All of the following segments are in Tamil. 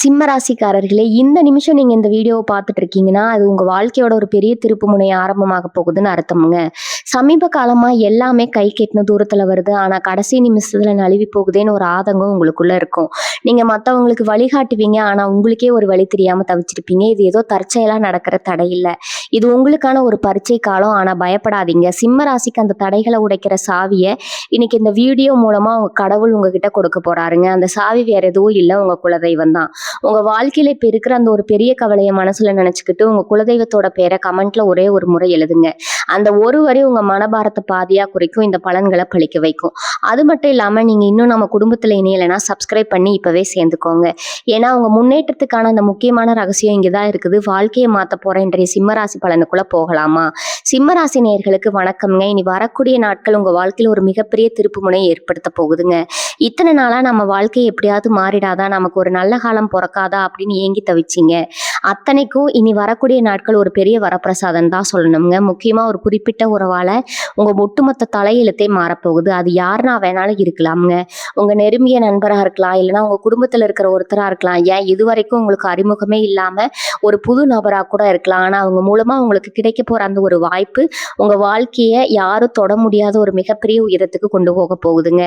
சிம்ம ராசிக்காரர்களே, இந்த நிமிஷம் நீங்க இந்த வீடியோவ பார்த்துட்டு இருக்கீங்கன்னா, அது உங்க வாழ்க்கையோட ஒரு பெரிய திருப்புமுனை ஆரம்பமாக போகுதுன்னு அர்த்தம்ங்க. சமீப காலமா எல்லாமே கைக்கு எட்டுன தூரத்துல வருது. ஆனா, கடைசி நிமிஷத்துல நழுவி போகுதேன்னு ஒரு ஆதங்கம் உங்களுக்குள்ள இருக்கும். நீங்க மத்தவங்களுக்கு வழிகாட்டுவீங்க. ஆனா, உங்களுக்கே ஒரு வழி தெரியாம தவிச்சிருப்பீங்க. இது ஏதோ தற்செயலா நடக்கிற தடை இல்ல. இது உங்களுக்கான ஒரு பரீட்சை காலம். ஆனா பயப்படாதீங்க. சிம்ம ராசிக்கு அந்த தடைகள உடைக்கிற சாவிய இன்னைக்கு இந்த வீடியோ மூலமா உங்க கடவுள் உங்ககிட்ட கொடுக்க போறாருங்க. அந்த சாவி வேற எதுவும் இல்ல, உங்க குலதெய்வம் தான். உங்க வாழ்க்கையில இப்ப இருக்கிற அந்த ஒரு பெரிய கவலைய மனசுல நினைச்சுக்கிட்டு உங்க குலதெய்வத்தோட பேரை கமெண்ட்ல ஒரே ஒரு முறை எழுதுங்க. அந்த ஒரு வரி உங்க மனபாரத்தை பாதியா குறைக்கும். இந்த பலன்களை பழிக்க வைக்கும். அது மட்டும் இல்லாம நீங்க இன்னும் நம்ம குடும்பத்துல இணையலைன்னா சப்ஸ்கிரைப் பண்ணி இப்பவே சேர்ந்துக்கோங்க. ஏன்னா உங்க முன்னேற்றத்துக்கான அந்த முக்கியமான ரகசியம் இங்கதான் இருக்குது. வாழ்க்கையை மாத்த போற இன்றைய சிம்மராசி பலனுக்குள்ள போகலாமா? சிம்மராசி நேயர்களுக்கு வணக்கம்ங்க. இனி வரக்கூடிய நாட்கள் உங்க வாழ்க்கையில ஒரு மிகப்பெரிய திருப்புமுனை ஏற்படுத்த போகுதுங்க. இத்தனை நாளா நம்ம வாழ்க்கை எப்படியாவது மாறிடாதா, நமக்கு ஒரு நல்ல காலம் பிறக்காதா அப்படின்னு ஏங்கி தவிச்சிங்க. அத்தனைக்கும் இனி வரக்கூடிய நாட்கள் ஒரு பெரிய வரப்பிரசாதம் தான் சொல்லணுங்க. முக்கியமா ஒரு குறிப்பிட்ட உறவால உங்க ஒட்டுமொத்த தலையெழுத்தே மாறப்போகுது. அது யாருனா வேணாலும் இருக்கலாமுங்க. உங்க நெருங்கிய நண்பரா இருக்கலாம், இல்லைன்னா உங்க குடும்பத்துல இருக்கிற ஒருத்தரா இருக்கலாம், ஏன் இதுவரைக்கும் உங்களுக்கு அறிமுகமே இல்லாம ஒரு புது நபரா கூட இருக்கலாம். ஆனா அவங்க மூலமா உங்களுக்கு கிடைக்க போற அந்த ஒரு வாய்ப்பு உங்க வாழ்க்கைய யாரும் தொட முடியாத ஒரு மிகப்பெரிய உயரத்துக்கு கொண்டு போக போகுதுங்க.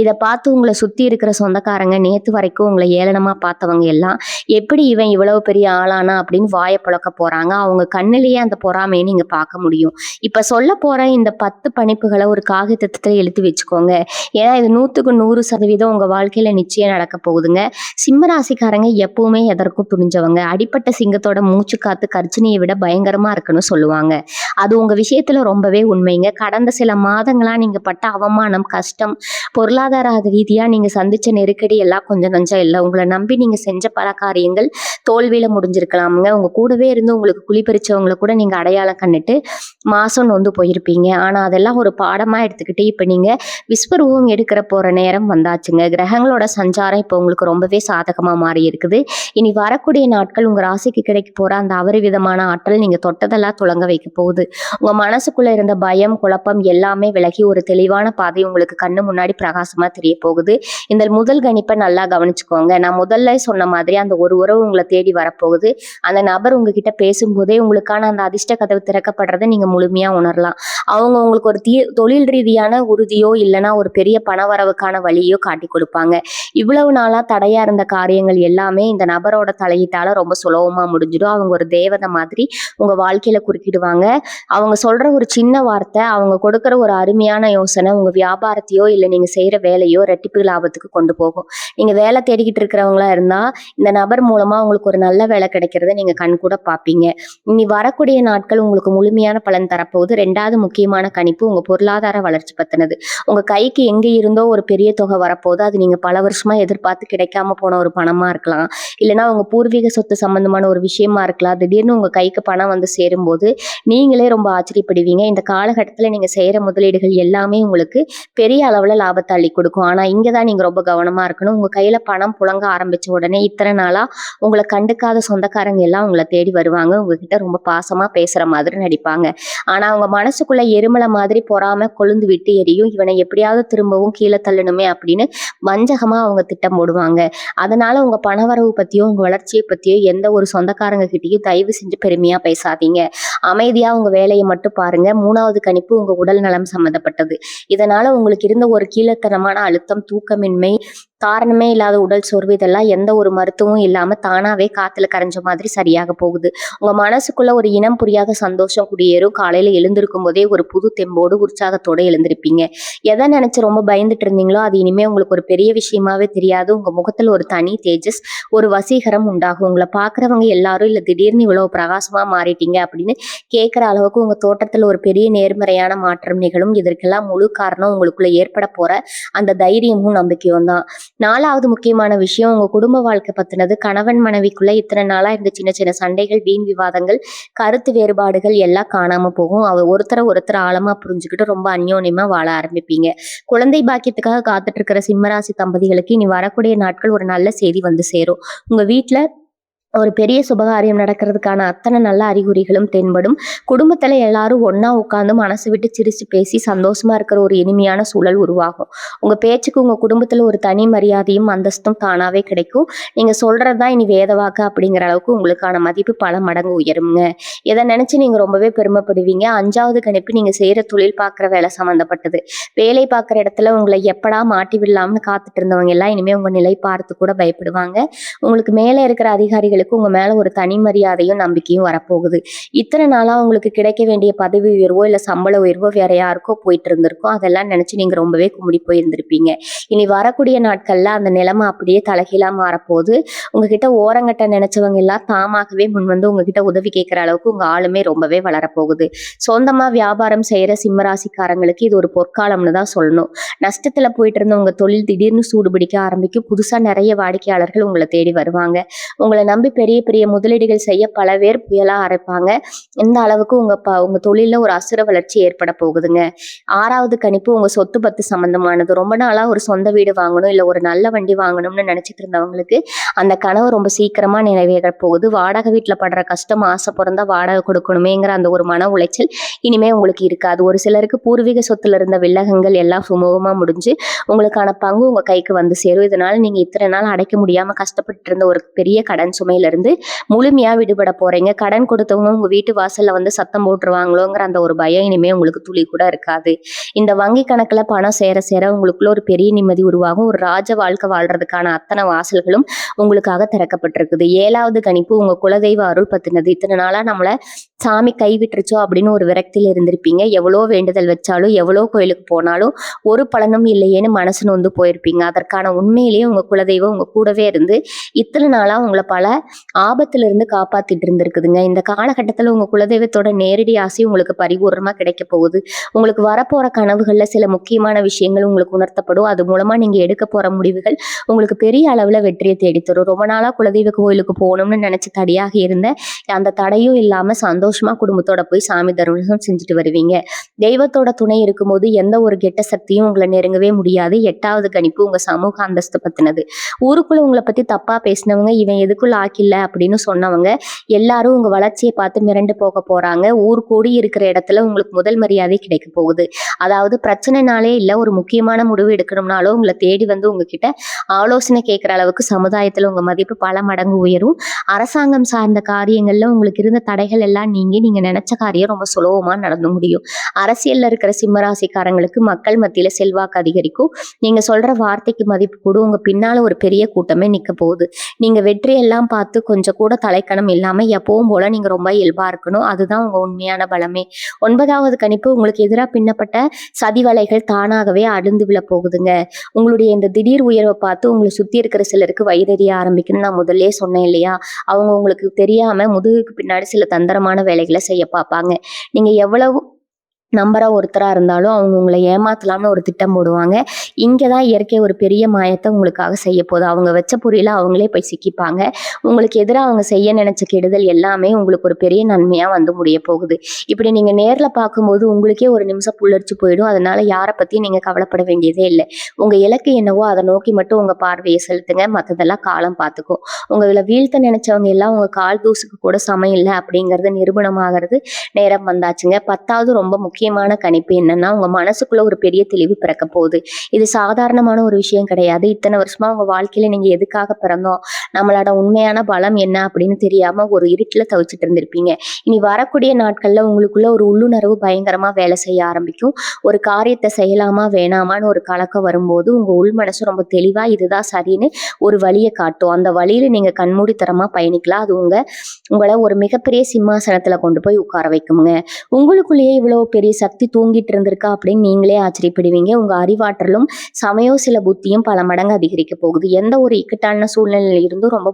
இதை பார்த்து உங்களை சுத்தி இருக்கிற சொந்தக்காரங்க, நேத்து வரைக்கும் உங்களை ஏளனமா பார்த்தவங்க எல்லாம் எப்படி இவன் இவ்வளவு பெரிய ஆளானா அப்படின்னு வாயை புழக்க போறாங்க. அவங்க கண்ணிலேயே அந்த பொறாமையை நீங்க பார்க்க முடியும். இப்ப சொல்ல போற இந்த 10 பணிப்புகளை ஒரு காகிதத்துல எழுதி வச்சுக்கோங்க. ஏன்னா இது 100% உங்க வாழ்க்கையில நிச்சயம் நடக்க போகுதுங்க. சிம்ம ராசிக்காரங்க எப்பவுமே எதற்கும் துணிஞ்சவங்க. அடிப்பட்ட சிங்கத்தோட மூச்சு காத்து கர்ஜனையை விட பயங்கரமா இருக்குன்னு சொல்லுவாங்க. அது உங்க விஷயத்துல ரொம்பவே உண்மைங்க. கடந்த சில மாதங்களா நீங்க பட்ட அவமானம், கஷ்டம், பொருளாதார ரீதியா நீங்க சந்திச்ச நெருக்கடி எல்லாம் கொஞ்சம் நஞ்சம் இல்லை. உங்களை நம்பி நீங்க செஞ்ச பல காரியங்கள் தோல்வியில முடிஞ்சிருக்கலாமுங்க. உங்க கூடவே இருந்து உங்களுக்கு குளிப்பறிச்சவங்களை கூட நீங்க அடையாளம் கண்டுட்டு மாசம் நொந்து போயிருப்பீங்க. ஆனா அதெல்லாம் ஒரு பாடமா எடுத்துக்கிட்டு இப்ப நீங்க விஸ்வரூபம் எடுக்கிற போற நேரம் வந்தாச்சுங்க. கிரகங்களோட சஞ்சாரம் இப்ப உங்களுக்கு ரொம்பவே சாதகமா மாறி இருக்குது. இனி வரக்கூடிய நாட்கள் உங்க ராசிக்கு கிடைக்க போற அந்த அபரிவிதமான ஆற்றல் நீங்க தொட்டதெல்லாம் துலங்க வைக்க போகுது. உங்க மனசுக்குள்ள இருந்த பயம், குழப்பம் எல்லாமே விலகி ஒரு தெளிவான பாதை உங்களுக்கு கண்ணு முன்னாடி பிரகாசமா தெரிய போகுது. இந்த முதல் கணிப்பை நல்லா கவனிச்சுக்கோங்க. நான் முதல்ல சொன்ன மாதிரி அந்த ஒரு உறவு உங்களை தேடி வரப்போகுது. அந்த நபர் உங்ககிட்ட பேசும்போதே உங்களுக்கான அந்த அதிர்ஷ்ட கதவு திறக்கப்படுறதை நீங்க முழுமையா உணரலாம். அவங்க உங்களுக்கு ஒரு தொழில் ரீதியான உறுதியோ இல்லைன்னா ஒரு பெரிய பணவரவுக்கான வழியோ காட்டி கொடுப்பாங்க. இவ்வளவு நாளா தடையா இருந்த காரியங்கள் எல்லாமே இந்த நபரோட தலையீட்டால ரொம்ப சுலபமா முடிஞ்சிடும். அவங்க ஒரு தேவதை மாதிரி உங்க வாழ்க்கையில குறுக்கிடுவாங்க. அவங்க சொல்ற ஒரு சின்ன வார்த்தை, அவங்க கொடுக்குற ஒரு அருமையான யோசனை உங்க வியாபாரத்தையோ இல்லை நீங்க செய்யற வேலையோ ரெட்டிப்பு லாபத்துக்கு கொண்டு போகும். நீங்க வேலை தேடிக்கிட்டு இருக்கிறவங்களா இருந்தா இந்த நபர் மூலமா உங்களுக்கு ஒரு நல்ல வேலை கிடைக்கிறத நீங்க கண் கூட பார்ப்பீங்க. இனி வரக்கூடிய நாட்கள் உங்களுக்கு முழுமையான பலன் தரப்போகுது. 2வது முக்கியமான கணிப்பு உங்க பொருளாதார வளர்ச்சி பத்தினது. உங்க கைக்கு எங்க இருந்தோ ஒரு பெரிய தொகை வரப்போகுது. அது நீங்க பல வருஷமா எதிர்பார்த்து கிடைக்காம போன ஒரு பணமா இருக்கலாம், இல்லைன்னா உங்க பூர்வீக சொத்து சம்பந்தமான ஒரு விஷயமா இருக்கலாம். திடீர்னு உங்க கைக்கு பணம் வந்து சேரும்போது நீங்களே ரொம்ப ஆச்சரியப்படுவீங்க. இந்த காலகட்டத்தில் நீங்க செய்யற முதலீடுகள் எல்லாமே உங்களுக்கு பெரிய அளவுல லாபத்தை அள்ளி கொடுக்கும். ஆனா இங்கதான் நீங்க ரொம்ப கவனமா இருக்கணும். உங்க கையில பணம் புழங்க ஆரம்பிச்ச உடனே இத்தனை நாளா உங்களை கண்டுக்காத சொந்தக்காரங்க எல்லாம் உங்களை தேடி வருவாங்க. உங்ககிட்ட ரொம்ப பாசமா பேசுற மாதிரி நடிப்பாங்க. ஆனா அவங்க மனசுக்குள்ள எருமலை மாதிரி பொறாம கொழுந்து விட்டு எரியும். இவனை எப்படியாவது திரும்பவும் கீழே தள்ளணுமே அப்படின்னு வஞ்சகமா அவங்க திட்டம் போடுவாங்க. அதனால உங்க பணவரவு பத்தியோ உங்க வளர்ச்சியை பத்தியோ எந்த ஒரு சொந்தக்காரங்க கிட்டயும் தயவு செஞ்சு பெருமையா பேசாதீங்க. அமைதியா உங்க வேலையை மட்டும் பாருங்க. 3வது கணிப்பு உங்க உடல் நலம் சம்பந்தப்பட்டது. இதனால உங்களுக்கு இருந்த ஒரு கீழத்தனமான அழுத்தம், தூக்கமின்மை, காரணமே இல்லாத உடல் சோர்வு இதெல்லாம் எந்த ஒரு மருத்துவமும் இல்லாம தானாவே காத்துல கரைஞ்ச மாதிரி சரியாக போகுது. உங்க மனசுக்குள்ள ஒரு இனம் புரியாத சந்தோஷம் குடியேறும். காலையில எழுந்திருக்கும் போதே ஒரு புது தெம்போடு உற்சாகத்தோட எழுந்திருப்பீங்க. எதை நினைச்சு ரொம்ப பயந்துட்டு இருந்தீங்களோ அது இனிமே உங்களுக்கு ஒரு பெரிய விஷயமாவே தெரியாது. உங்க முகத்துல ஒரு தனி தேஜஸ், ஒரு வசீகரம் உண்டாகும். உங்களை பாக்குறவங்க எல்லாரும் இல்ல திடீர்னு இவ்வளவு பிரகாசமா மாறிட்டீங்க அப்படின்னு கேட்கிற அளவுக்கு உங்க தோட்டத்துல ஒரு பெரிய நேர்மறையான மாற்றம் நிகழும். இதற்கெல்லாம் முழு காரணம் உங்களுக்குள்ள ஏற்பட போற அந்த தைரியமும் நம்பிக்கையும் தான். 4வது முக்கியமான விஷயம் உங்க குடும்ப வாழ்க்கை பத்தினது. கணவன் மனைவிக்குள்ள இத்தனை நாளா இருந்த சின்ன சின்ன சண்டைகள், வீண் விவாதங்கள், கருத்து வேறுபாடுகள் எல்லாம் காணாம போகும். ஒருத்தர் ஆழமா புரிஞ்சுக்கிட்டு ரொம்ப அந்யோன்யமா வாழ ஆரம்பிப்பீங்க. குழந்தை பாக்கியத்துக்காக காத்துட்டு இருக்கிற சிம்மராசி தம்பதிகளுக்கு இனி வரக்கூடிய நாட்கள் ஒரு நல்ல செய்தி வந்து சேரும். உங்க வீட்டுல ஒரு பெரிய சுபகாரியம் நடக்கிறதுக்கான அத்தனை நல்ல அறிகுறிகளும் தென்படும். குடும்பத்துல எல்லாரும் ஒண்ணா உட்கார்ந்து மனசு விட்டு சிரிச்சு பேசி சந்தோஷமா இருக்கிற ஒரு இனிமையான சூழல் உருவாகும். உங்க பேச்சுக்கு உங்க குடும்பத்துல ஒரு தனி மரியாதையும் அந்தஸ்தும் தானாவே கிடைக்கும். நீங்க சொல்றதுதான் இனி வேதவாக்கு அப்படிங்கிற அளவுக்கு உங்களுக்கான மதிப்பு பல மடங்கு உயருங்க. இதை நினைச்சு நீங்க ரொம்பவே பெருமைப்படுவீங்க. 5வது கணிப்பு நீங்க செய்யற தொழில் பார்க்குற வேலை சம்மந்தப்பட்டது. வேலை பார்க்குற இடத்துல உங்களை எப்படா மாட்டி விடலாம்னு காத்துட்டு இருந்தவங்க எல்லாம் இனிமே உங்க நிலை பார்த்து கூட பயப்படுவாங்க. உங்களுக்கு மேலே இருக்கிற அதிகாரிகளுக்கு உங்க மேல ஒரு தனி மரியாதையும் நம்பிக்கையும் வரப்போகுது. இத்தனை நாளா உங்களுக்கு கிடைக்க வேண்டிய பதவி உயர்வோ இல்ல சம்பள உயர்வோ வேற யாருக்கோ போயிட்டு இருந்திருக்கும். அதெல்லாம் நினைச்சு நீங்க ரொம்பவே குமுறி போயிருந்திருப்பீங்க. இனி வரக்கூடிய நாட்கள்ல அந்த நிலைமை அப்படியே தலைகீழா மாறப்போகுது. உங்ககிட்ட ஓரங்கட்ட நினைச்சவங்க எல்லாம் தாமாகவே முன் வந்து உங்ககிட்ட உதவி கேட்கிற அளவுக்கு உங்க ஆளுமே ரொம்பவே வளரப்போகுது. சொந்தமா வியாபாரம் செய்யற சிம்மராசிக்காரங்களுக்கு இது ஒரு பொற்காலம்னு தான் சொல்லணும். நஷ்டத்துல போயிட்டு இருந்த உங்க தொழில் திடீர்னு சூடு பிடிக்க ஆரம்பிக்கும். புதுசா நிறைய வாடிக்கையாளர்கள் உங்களை தேடி வருவாங்க. உங்களை நம்பி பெரிய பெரிய முதலீடுகள் செய்ய பல பேர் புயலா அரைப்பாங்க. இந்த அளவுக்கு உங்க தொழில ஒரு அசுர வளர்ச்சி ஏற்பட போகுதுங்க. 6வது கணிப்பு உங்க சொத்து பத்து சம்பந்தமானது. ரொம்ப நாளா ஒரு சொந்த வீடு வாங்கணும் இல்ல ஒரு நல்ல வண்டி வாங்கணும்னு நினைச்சிட்டு இருந்தவங்களுக்கு அந்த கனவு ரொம்ப சீக்கிரமா நிறைவேற போகுது. வாடகை வீட்டுல படுற கஷ்டம், ஆசை பிறந்தா வாடகை கொடுக்கணுமேங்கிற அந்த ஒரு மன உளைச்சல் இனிமே உங்களுக்கு இருக்காது. ஒரு சிலருக்கு பூர்வீக சொத்துல இருந்த வில்லகங்கள் எல்லாம் சுமூகமா முடிஞ்சு உங்களுக்கான பங்கு உங்க கைக்கு வந்து சேரும். இதனால நீங்க இத்தனை நாள் அடைக்க முடியாம கஷ்டப்பட்டு இருந்த ஒரு பெரிய கடன் சுமையில இருந்து முழுமையா விடுபட போறீங்க. கடன் கொடுத்தவங்க உங்க வீட்டு வாசல்ல வந்து சத்தம் போட்டுருவாங்களோங்கிற அந்த ஒரு பயம் இனிமே உங்களுக்கு துளி கூட இருக்காது. இந்த வங்கி கணக்குல பணம் சேர சேர உங்களுக்குள்ள ஒரு பெரிய நிம்மதி உருவாகும். ஒரு ராஜ வாழ்க்கை வாழ்றதுக்கான அத்தனை வாசல்களும் உங்களுக்காக திறக்கப்பட்டிருக்குது. 7வது கணிப்பு உங்க குலதெய்வ அருள் பத்தினது. இத்தனை நாளா நம்மள சாமி கைவிட்டுருச்சோ அப்படின்னு ஒரு விரக்தியில இருந்திருப்பீங்க. எவ்வளோ வேண்டுதல் வச்சாலும் எவ்வளோ கோயிலுக்கு போனாலும் ஒரு பலனும் இல்லையேன்னு மனசு நொந்து போயிருப்பீங்க. அதற்கான உண்மையிலேயே உங்க குலதெய்வம் உங்க கூடவே இருந்து இத்தனை நாளா உங்களை பல ஆபத்துல இருந்து காப்பாத்திட்டு இருந்திருக்குதுங்க. இந்த காலகட்டத்துல உங்க குலதெய்வத்தோட நேரடி ஆசை உங்களுக்கு பரிபூர்ணமா கிடைக்க போகுது. உங்களுக்கு வரப்போற கனவுகள்ல சில முக்கியமான விஷயங்கள் உங்களுக்கு உணர்த்தப்படும். அது மூலமா நீங்க எடுக்க போற முடிவுகள் உங்களுக்கு பெரிய அளவுல வெற்றியை தேடித்தரும். ரொம்ப நாளா குலதெய்வ கோயிலுக்கு போகணும்னு நினைச்சு தடையாக இருந்த அந்த தடையும் இல்லாம சந்தோஷமா குடும்பத்தோட போய் சாமி தரிசனம் செஞ்சுட்டு வருவீங்க. தெய்வத்தோட துணை இருக்கும்போது எந்த ஒரு கெட்ட சக்தியும் உங்களை நெருங்கவே முடியாது. 8வது கணிப்பு உங்க சமூக அந்தஸ்து பத்தினது. ஊருக்குள்ள உங்களை பத்தி தப்பா பேசினவங்க, இவன் எதுக்குள்ள ஆக்கில்ல அப்படின்னு சொன்னவங்க எல்லாரும் உங்க வளர்ச்சியை பார்த்து மிரண்டு போக போறாங்க. ஊர் கூடி இருக்கிற இடத்துல உங்களுக்கு முதல் மரியாதை கிடைக்க போகுது. அதாவது பிரச்சனைனாலே இல்ல, ஒரு முக்கியமான முடிவு எடுக்கணும்னாலும் உங்களை தேடி வந்து உங்ககிட்ட ஆலோசனை கேட்கிற அளவுக்கு சமுதாயத்துல உங்க மதிப்பு பல மடங்கு உயரும். அரசாங்கம் சார்ந்த காரியங்கள்ல உங்களுக்கு இருந்த தடைகள் எல்லாம் நீங்க நினைச்ச காரியம் ரொம்ப சுலபமா நடந்து முடியும். அரசியல்ல இருக்கிற சிம்மராசிக்காரங்களுக்கு மக்கள் மத்தியில செல்வாக்கு அதிகரிக்கும். நீங்க சொல்ற வார்த்தைக்கு மதிப்பு கூட உங்க பின்னால ஒரு பெரிய கூட்டமே நிக்க போகுது. நீங்க வெற்றியெல்லாம் பார்த்து கொஞ்சம் கூட தலைக்கணம் இல்லாம எப்பவும் போல நீங்க ரொம்ப இயல்பா இருக்கணும். அதுதான் உங்க உண்மையான பலமே. 9வது கணிப்பு உங்களுக்கு எதிராக பின்னப்பட்ட சதி வலைகள் தானாகவே அழுந்து விழ போகுதுங்க. உங்களுடைய இந்த திடீர் உயர்வை பார்த்து உங்களை சுத்தி இருக்கிற சிலருக்கு வயிறெறிய ஆரம்பிக்குன்னு நான் முதல்ல சொன்னேன் இல்லையா? அவங்க உங்களுக்கு தெரியாம முதுகுக்கு பின்னாடி சில தந்திரமான வேலைகளை செய்ய பார்ப்பாங்க. நீங்க எவ்வளவு நம்பரா ஒருத்தரா இருந்தாலும் அவங்க உங்களை ஏமாத்தலாம்னு ஒரு திட்டம் போடுவாங்க. இங்கதான் இயற்கை ஒரு பெரிய மாயத்தை உங்களுக்காக செய்ய போகுது. அவங்க வச்ச பொறியில அவங்களே போய் சிக்கிப்பாங்க. உங்களுக்கு எதிராக அவங்க செய்ய நினைச்ச கெடுதல் எல்லாமே உங்களுக்கு ஒரு பெரிய நன்மையா வந்து முடிய போகுது. இப்படி நீங்க நேர்ல பார்க்கும்போது உங்களுக்கே ஒரு நிமிஷம் புல்லரிச்சு போயிடும். அதனால யாரை பத்தியும் நீங்க கவலைப்பட வேண்டியதே இல்லை. உங்க இலக்கு என்னவோ அதை நோக்கி மட்டும் உங்க பார்வையை செலுத்துங்க. மற்றதெல்லாம் காலம் பார்த்துக்கும். உங்களை வீழ்த்த நினைச்சவங்க எல்லாம் உங்க கால் தூசுக்கு கூட சமம் இல்லை அப்படிங்கறது நிரூபணமாகிறது நேரம் வந்தாச்சுங்க. 10வது ரொம்ப முக்கியமான கணிப்பு என்னன்னா, உங்க மனசுக்குள்ள ஒரு பெரிய தெளிவு பிறக்க போகுது. இது சாதாரணமான ஒரு விஷயம் கிடையாது. இத்தனை வருஷமா உங்க வாழ்க்கையில நீங்க எதுக்காக பிறந்தோம், நம்மளோட உண்மையான பலம் என்ன அப்படின்னு தெரியாம ஒரு இருட்டுல தவிச்சிட்டு இருந்திருப்பீங்க. இனி வரக்கூடிய நாட்கள்ல உங்களுக்குள்ள ஒரு உள்ளுணர்வு பயங்கரமா வேலை செய்ய ஆரம்பிக்கும். ஒரு காரியத்தை செய்யலாமா வேணாமான்னு ஒரு கலக்கம் வரும்போது உங்க உள் மனசு ரொம்ப தெளிவா இதுதான் சரின்னு ஒரு வழியை காட்டும். அந்த வழியில நீங்க கண்மூடித்தனமா பயணிக்கலாம். அது உங்களை ஒரு மிகப்பெரிய சிம்மாசனத்துல கொண்டு போய் உட்கார வைக்குங்க. உங்களுக்குள்ளேயே இவ்வளவு பெரிய சக்தி தூங்கிட்டு இருந்திருக்கா அப்படின்னு நீங்களே ஆச்சரியப்படுவீங்க. உங்க அறிவாற்றலும் சமயோசில புத்தியும் பல மடங்கு அதிகரிக்க போகுது. எந்த ஒரு இக்கட்டான சூழ்நிலையில இருந்தும் ரொம்ப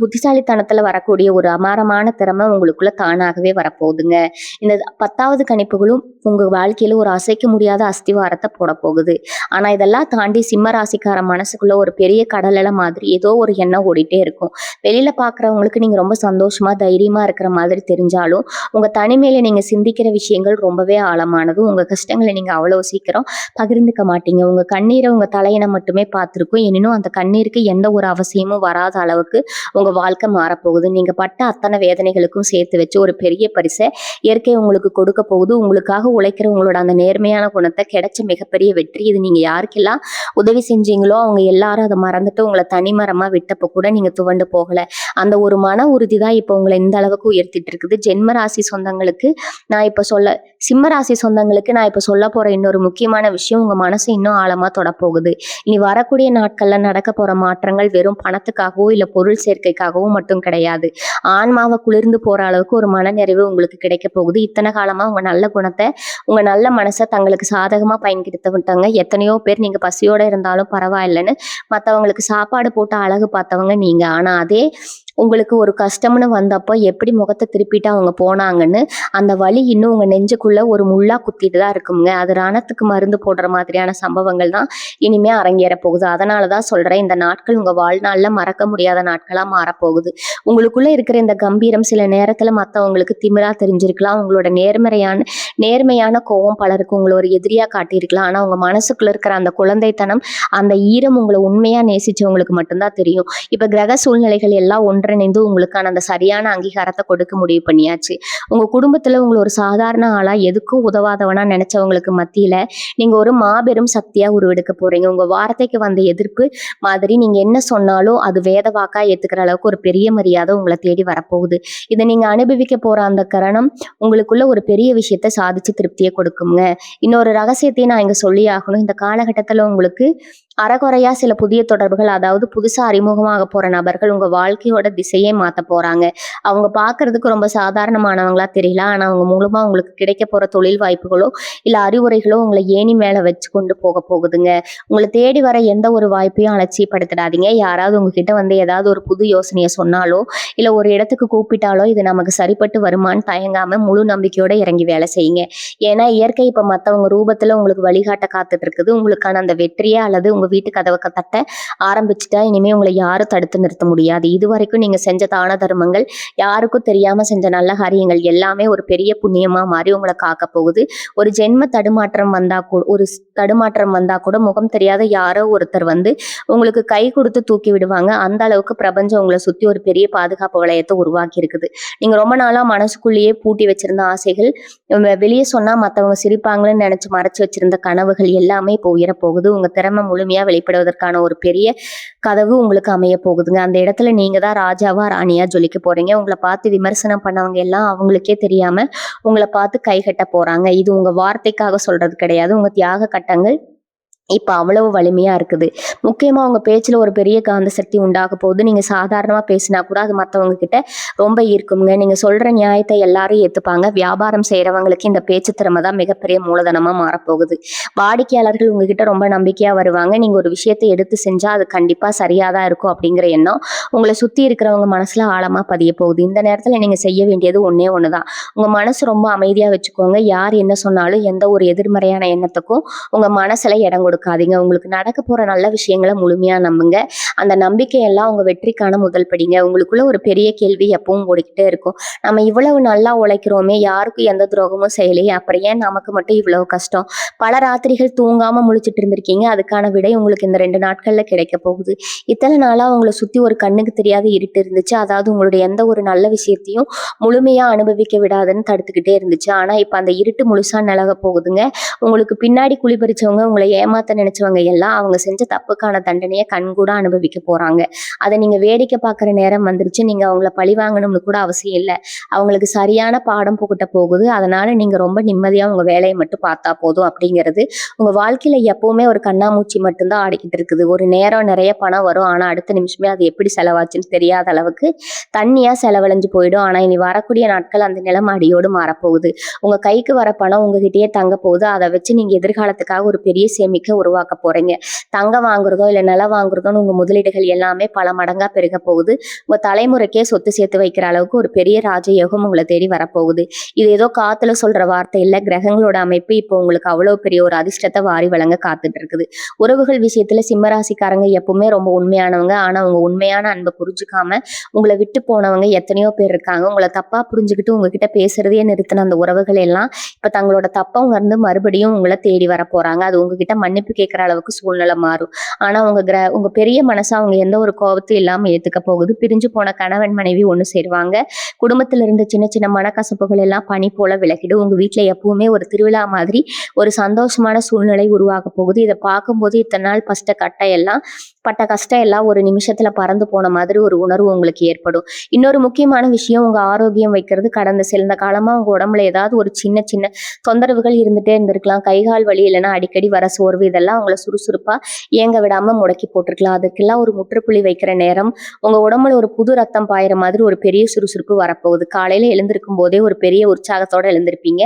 புத்திசாலித்தனத்துல வரக்கூடிய ஒரு அபாரமான திறமை உங்களுக்குள்ள தானாகவே வரப்போகுதுங்க. இந்த 10வது கணிப்புகளும் உங்க வாழ்க்கையில ஒரு அசைக்க முடியாத அஸ்திவாரத்தை போட போகுது. ஆனா இதெல்லாம் தாண்டி சிம்ம ராசிக்கார மனசுக்குள்ள ஒரு பெரிய கடலல மாதிரி ஏதோ ஒரு எண்ணம் ஓடிட்டே இருக்கும். வெளியில பாக்குறவங்களுக்கு நீங்க ரொம்ப சந்தோஷமா தைரியமா இருக்கிற மாதிரி தெரிஞ்சாலும் உங்க தனி தனிமையில நீங்க சிந்திக்கிற விஷயங்கள் ரொம்பவே ஆழமானது. உங்க கஷ்டங்களை நீங்க அவ்வளவு சீக்கிரம் பகிர்ந்துக்க மாட்டீங்க. உங்க கண்ணீரை உங்க தலையின மட்டுமே பார்த்திருக்கும். எனினும் அந்த கண்ணீருக்கு எந்த ஒரு அவசியமும் வராத அளவுக்கு உங்க வாழ்க்கை மாறப்போகுது. நீங்க பட்ட அத்தனை வேதனைகளுக்கும் சேர்த்து வச்சு ஒரு பெரிய பரிசை இயற்கை உங்களுக்கு கொடுக்க போகுது. உங்களுக்காக உழைக்கிற உங்களோட அந்த நேர்மையான குணத்தை கிடைச்ச மிகப்பெரிய வெற்றி இது. நீங்க யாருக்கெல்லாம் உதவி செஞ்சீங்களோ அவங்க எல்லாரும் அதை மறந்துட்டு உங்களை தனிமரமா விட்டப்ப கூட நீங்க துவண்டு போகல. அந்த ஒரு மன உறுதி தான் இப்போ உங்களை இந்த அளவுக்கு உயர்த்திட்டு இருக்குது. ஜென்ம ராசி சொந்தங்களுக்கு நான் இப்ப சிம்ம ராசி சொந்தங்களுக்கு நான் இப்ப சொல்ல போற இன்னொரு முக்கியமான விஷயம், உங்க மனசு இன்னும் ஆழமா தொடப்போகுது. இனி வரக்கூடிய நாட்கள்ல நடக்க போற மாற்றங்கள் வெறும் பணத்துக்காகவோ இல்ல பொருள் சேர்க்கைக்காகவோ மட்டும் கிடையாது. ஆன்மாவை குளிர்ந்து போற அளவுக்கு ஒரு மனநிறைவு உங்களுக்கு கிடைக்க போகுது. இத்தனை காலமா உங்க நல்ல குணத்தை உங்க நல்ல மனசை தங்களுக்கு சாதகமா பயன்படுத்தவிட்டாங்க. எத்தனையோ பேர் நீங்க பசியோட இருந்தாலும் பரவாயில்லைன்னு மற்றவங்களுக்கு சாப்பாடு போட்டு அழகு பார்த்தவங்க நீங்க. ஆனா அதே உங்களுக்கு ஒரு கஷ்டம்னு வந்தப்போ எப்படி முகத்தை திருப்பிட்டு அவங்க போனாங்கன்னு அந்த வலி இன்னும் உங்க நெஞ்சுக்குள்ள ஒரு முள்ளா குத்திட்டு தான் இருக்குங்க. அது ரணத்துக்கு மருந்து போடுற மாதிரியான சம்பவங்கள் தான் இனிமே அரங்கேற போகுது. அதனாலதான் சொல்றேன், இந்த நாட்கள் உங்க வாழ்நாள்ல மறக்க முடியாத நாட்களா மாறப்போகுது. உங்களுக்குள்ள இருக்கிற இந்த கம்பீரம் சில நேரத்துல மற்றவங்களுக்கு திமிரா தெரிஞ்சிருக்கலாம். உங்களோட நேர்மையான கோபம் பலருக்கு உங்களை ஒரு எதிரியா காட்டியிருக்கலாம். ஆனா உங்க மனசுக்குள்ள இருக்கிற அந்த குழந்தைத்தனம், அந்த ஈரம் உங்களை உண்மையா நேசிச்சவங்களுக்கு மட்டும்தான் தெரியும். இப்ப கிரக சூழ்நிலைகள் எல்லாம் ஒன்றிணைந்து உங்களுக்கான அந்த சரியான அங்கீகாரத்தை கொடுக்க முடிவு பண்ணியாச்சு. உங்க குடும்பத்துல உங்களை ஒரு சாதாரண ஆளா எதுக்கும் உதவாதவனா நினைச்சவங்களுக்கு மத்தியில நீங்க ஒரு மாபெரும் சக்தியா உருவெடுக்க போறீங்க. உங்க வார்த்தைக்கு வந்த எதிர்ப்பு மாதிரி நீங்க என்ன சொன்னாலும் அது வேத வாக்கா ஏத்துக்கிற அளவுக்கு ஒரு பெரிய மரியாதை உங்களை தேடி வரப்போகுது. இதை நீங்க அனுபவிக்க போற அந்த கரணம் உங்களுக்குள்ள ஒரு பெரிய விஷயத்த சாதிச்சு திருப்தியை கொடுக்குங்க. இன்னொரு ரகசியத்தையும் நான் இங்க சொல்லி ஆகணும். இந்த காலகட்டத்துல உங்களுக்கு அறகுறையா சில புதிய தொடர்புகள், அதாவது புதுசா அறிமுகமாக போற நபர்கள் உங்க வாழ்க்கையோட திசையே மாத்த போறாங்க. அவங்க பாக்குறதுக்கு ரொம்ப சாதாரணமானவங்களா தெரியல. ஆனா அவங்க மூலமா உங்களுக்கு கிடைக்க போற தொழில் வாய்ப்புகளோ இல்ல அறிவுரைகளோ உங்களை ஏணி மேல வச்சு கொண்டு போக போகுதுங்க. உங்களை தேடி வர எந்த ஒரு வாய்ப்பையும் அலட்சியப்படுத்திடாதீங்க. யாராவது உங்ககிட்ட வந்து ஏதாவது ஒரு புது யோசனையை சொன்னாலோ இல்ல ஒரு இடத்துக்கு கூப்பிட்டாலோ இது நமக்கு சரிப்பட்டு வருமானு தயங்காம முழு நம்பிக்கையோட இறங்கி வேலை செய்யுங்க. ஏன்னா இயற்கை இப்ப மத்தவங்க ரூபத்துல உங்களுக்கு வழிகாட்ட காத்துட்டு இருக்குது. உங்களுக்கான அந்த வெற்றியே அல்லது உங்க வீட்டு கதவை தட்ட ஆரம்பிச்சுட்டா இனிமே உங்களை யாரும் தடுத்து நிறுத்த முடியாது. இதுவரைக்கும் நீங்க செஞ்ச தான தர்மங்கள், யாருக்கும் தெரியாம செஞ்ச நல்ல காரியங்கள் எல்லாமே ஒரு பெரிய புண்ணியமா மாறி உங்களை காக்க போகுது. ஒரு தடுமாற்றம் வந்தா கூட முகம் தெரியாத யாரோ ஒருத்தர் வந்து உங்களுக்கு கை கொடுத்து தூக்கி விடுவாங்க. அந்த அளவுக்கு பிரபஞ்சம் உங்களை சுத்தி ஒரு பெரிய பாதுகாப்பு வளையத்தை உருவாக்கி இருக்குது. நீங்க ரொம்ப நாளா மனசுக்குள்ளேயே பூட்டி வச்சிருந்த ஆசைகள், வெளியே சொன்னா மத்தவங்க சிரிப்பாங்கன்னு நினைச்சு மறைச்சு வச்சிருந்த கனவுகள் எல்லாமே இப்போ உயரப்போகுது. உங்க திறமை முழுமையா வெளிப்படுவதற்கான ஒரு பெரிய கதவு உங்களுக்கு அமைய போகுதுங்க. அந்த இடத்துல நீங்க தான் ராஜாவா ராணியா ஜொலிக்க போறீங்க. உங்களை பார்த்து விமர்சனம் பண்ணவங்க எல்லாம் அவங்களுக்கே தெரியாம உங்களை பார்த்து கைகட்ட போறாங்க. இது உங்க வார்த்தைக்காக சொல்றது கிடையாது. உங்க தியாக கட்டங்கள் இப்ப அவ்வளவு வலிமையா இருக்குது. முக்கியமா உங்க பேச்சுல ஒரு பெரிய காந்த சக்தி உண்டாக போகுது. நீங்க சாதாரணமா பேசினா கூட அது மத்தவங்க கிட்ட ரொம்ப ஈர்க்குங்க. நீங்க சொல்ற நியாயத்தை எல்லாரும் ஏத்துப்பாங்க. வியாபாரம் செய்யறவங்களுக்கு இந்த பேச்சு திறமை தான் மிகப்பெரிய மூலதனமா மாறப்போகுது. வாடிக்கையாளர்கள் உங்ககிட்ட ரொம்ப நம்பிக்கையா வருவாங்க. நீங்க ஒரு விஷயத்தை எடுத்து செஞ்சா அது கண்டிப்பா சரியாதான் இருக்கும் அப்படிங்கிற எண்ணம் உங்களை சுத்தி இருக்கிறவங்க மனசுல ஆழமா பதிய போகுது. இந்த நேரத்துல நீங்க செய்ய வேண்டியது ஒன்னே ஒண்ணுதான். உங்க மனசு ரொம்ப அமைதியா வச்சுக்கோங்க. யார் என்ன சொன்னாலும் எந்த ஒரு எதிர்மறையான எண்ணத்துக்கும் உங்க மனசுல இடம் கொடுக்காதீங்க. உங்களுக்கு நடக்க போற நல்ல விஷயங்களை முழுமையா நம்புங்க. அந்த நம்பிக்கையெல்லாம் உங்க வெற்றிக்கான முதல் படிங்க. உங்களுக்குள்ள ஒரு பெரிய கேள்வி எப்பவும் ஓடிக்கிட்டே இருக்கும். நம்ம இவ்வளவு நல்லா உழைக்கிறோமே, யாருக்கும் எந்த துரோகமும் செய்யலையே, அப்புறம் ஏன் நமக்கு மட்டும் இவ்வளவு கஷ்டம்? பல ராத்திரிகள் தூங்காம முழிச்சிட்டு இருந்திருக்கீங்க. அதுக்கான விடை உங்களுக்கு இந்த 2 நாட்கள்ல கிடைக்க போகுது. இத்தனை நாளா உங்களை சுத்தி ஒரு கண்ணுக்கு தெரியாத இருட்டு இருந்துச்சு. அதாவது உங்களுடைய எந்த ஒரு நல்ல விஷயத்தையும் முழுமையா அனுபவிக்க விடாதுன்னு தடுத்துக்கிட்டே இருந்துச்சு. ஆனா இப்ப அந்த இருட்டு முழுசா நிலக போகுதுங்க. உங்களுக்கு பின்னாடி குளிபறிச்சவங்க, உங்களை ஏமாத்த நினைச்சவங்க எல்லாம் அவங்க செஞ்ச தப்புக்கான தண்டனையை கண்கூட அனுபவிக்க போறாங்க. அதை நீங்க வேடிக்கை பார்க்குற நேரம் வந்துருச்சு. நீங்க அவங்கள பழி வாங்கணும்னு கூட அவசியம் இல்லை. அவங்களுக்கு சரியான பாடம் புகட்ட போகுது. அதனால நீங்க ரொம்ப நிம்மதியா உங்க வேலையை மட்டும் பார்த்தா போதும். அப்படிங்கிறது உங்க வாழ்க்கையில எப்பவுமே ஒரு கண்ணாமூச்சி மட்டும்தான் ஆடிக்கிட்டு இருக்குது. ஒரு நேரம் நிறைய பணம் வரும். ஆனா அடுத்த நிமிஷமே அது எப்படி செலவாச்சுன்னு தெரியாத அளவுக்கு தண்ணியா செலவழிஞ்சு போயிடும். ஆனா இனி வரக்கூடிய நாட்கள் அந்த நிலைமை அடியோடு மாறப்போகுது. உங்க கைக்கு வர பணம் உங்ககிட்டயே தங்க போகுது. அதை வச்சு நீங்க எதிர்காலத்துக்காக ஒரு பெரிய சேமிக்க உருவாக்க போறீங்க. தங்கம் வாங்குறதோ இல்ல நிலம் வாங்குறதோன்னு உங்க முதலீடுகள் எல்லாமே பல மடங்கா பெருக போகுது. உங்க தலைமுறைக்கே சொத்து சேர்த்து வைக்கிற அளவுக்கு ஒரு பெரிய ராஜயோகம் உங்களை தேடி வரப்போகுது. இது ஏதோ காத்துல சொல்ற வார்த்தை இல்ல. கிரகங்களோட அமைப்பு இப்போ உங்களுக்கு அவ்வளவு பெரிய ஒரு அதிர்ஷ்டத்தை வாரி வழங்க காத்துட்டு இருக்குது. உறவுகள் விஷயத்துல சிம்மராசிக்காரங்க எப்பவுமே ரொம்ப உண்மையானவங்க. ஆனா உங்க உண்மையான அன்பை புரிஞ்சுக்காம உங்களை விட்டு போனவங்க எத்தனையோ பேர் இருக்காங்க. உங்களை தப்பா புரிஞ்சுக்கிட்டு உங்ககிட்ட பேசுறதையே நிறுத்தின அந்த உறவுகள் எல்லாம் இப்ப தங்களோட தப்பை உணர்ந்து மறுபடியும் உங்களை தேடி வர போறாங்க. அது உங்ககிட்ட மன்னிப்பு கேட்கிற அளவுக்கு சூழ்நிலை மாறும். ஆனா உங்க பெரிய மனசா அவங்க எந்த ஒரு கோபத்தையும் இல்லாம ஏத்துக்க போகுது. பிரிஞ்சு போன கணவன் மனைவி ஒண்ணு சேருவாங்க. குடும்பத்துல இருந்த சின்ன சின்ன மனக்கசப்புகள் எல்லாம் பனி போல விலகிடும். உங்க வீட்டுல எப்பவுமே ஒரு திருவிழா மாதிரி ஒரு சந்தோஷமான சூழ்நிலை உருவாக போகுது. இதை பார்க்கும்போது இத்தனை நாள் பட்ட கஷ்டம் எல்லாம் ஒரு நிமிஷத்துல பறந்து போன மாதிரி ஒரு உணர்வு உங்களுக்கு ஏற்படும். இன்னொரு முக்கியமான விஷயம், உங்க ஆரோக்கியம் வைக்கிறது. கடந்த சில காலமா உங்க உடம்புல ஏதாவது ஒரு சின்ன சின்ன தொந்தரவுகள் இருந்துட்டே இருந்திருக்கலாம். கைகால் வலி இல்லைன்னா அடிக்கடி வர சோர்வு, இதெல்லாம் உங்களை சுறுசுறுப்பா இயங்க விடாம முடக்கி போட்டிருக்கலாம். அதுக்கெல்லாம் ஒரு முற்றுப்புள்ளி வைக்கிற நேரம். உங்க உடம்புல ஒரு புது ரத்தம் பாயிற மாதிரி ஒரு பெரிய சுறுசுறுப்பு வரப்போகுது. காலையில எழுந்திருக்கும் போதே ஒரு பெரிய உற்சாகத்தோட எழுந்திருப்பீங்க.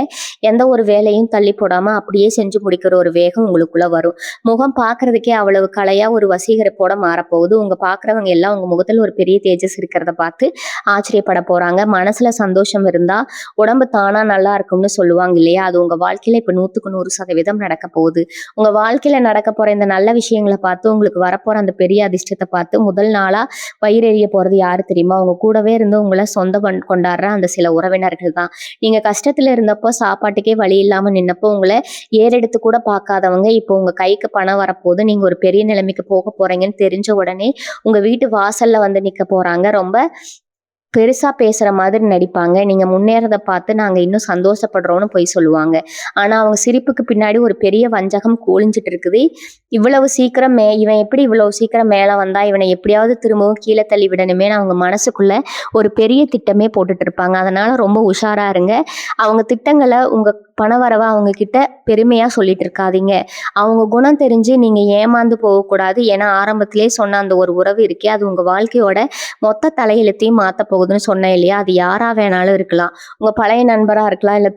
எந்த ஒரு வேலையும் தள்ளி போடாம அப்படியே செஞ்சு முடிக்கிற ஒரு வேகம் உங்களுக்குள்ள வரும். முகம் பார்க்கறதுக்கே அவ்வளவு கலையா ஒரு வசீகரிப்போட மாறப்போகுது. உங்க பார்க்குறவங்க எல்லாம் உங்க முகத்துல ஒரு பெரிய தேஜஸ் இருக்கிறத பார்த்து ஆச்சரியப்பட போறாங்க. மனசுல சந்தோஷம் இருந்தா உடம்பு தானா நல்லா இருக்கும்னு சொல்லுவாங்க இல்லையா? அது உங்க வாழ்க்கையில இப்ப 100% நடக்க போகுது. உங்க வாழ்க்கையில நடக்க போற இந்த நல்ல விஷயங்களை பார்த்து உங்களுக்கு வரப்போற அந்த பெரிய அதிர்ஷ்டத்தை பார்த்து முதல் நாளா வயிறெறிய போறது யாரு தெரியுமா? உங்க கூடவே இருந்து உங்களை கொண்டாடுற அந்த சில உறவினர்கள் தான். நீங்க கஷ்டத்துல இருந்தப்போ சாப்பாட்டுக்கே வழி இல்லாம நின்னப்போ உங்களை ஏறெடுத்து கூட பார்க்காதவங்க இப்போ உங்க கைக்கு பணம் வரப்போது. நீங்க ஒரு பெரிய நிலைமைக்கு போக போறீங்கன்னு தெரிஞ்ச உடனே உங்க வீட்டு வாசல்ல வந்து நிக்க போறாங்க. ரொம்ப பெருசா பேசுற மாதிரி நடிப்பாங்க. நீங்க முன்னேறத பார்த்து நாங்க இன்னும் சந்தோஷப்படுறோம்னு போய் சொல்லுவாங்க. ஆனா அவங்க சிரிப்புக்கு பின்னாடி ஒரு பெரிய வஞ்சகம் ஒளிஞ்சிட்டு இருக்குது. இவ்வளவு சீக்கிரம் இவன் எப்படி இவ்வளவு சீக்கிரம் மேல வந்தா, இவனை எப்படியாவது திரும்பவும் கீழே தள்ளி விடணுமேன்னு அவங்க மனசுக்குள்ள ஒரு பெரிய திட்டமே போட்டுட்டு இருப்பாங்க. அதனால ரொம்ப உஷாரா இருங்க. அவங்க திட்டங்களை உங்க பணவரவை அவங்க கிட்ட பெருமையா சொல்லிட்டு இருக்காதீங்க. அவங்க குணம் தெரிஞ்சு நீங்க ஏமாந்து போகக்கூடாது. ஏன்னா ஆரம்பத்திலே சொன்ன அந்த ஒரு உறவு இருக்கே, அது உங்க வாழ்க்கையோட மொத்த தலையெழுத்தையும் மாத்த போகுதுன்னு சொன்னேன் இல்லையா? அது யாரா வேணாலும் இருக்கலாம். உங்க பழைய நண்பரா இருக்கலாம், இல்ல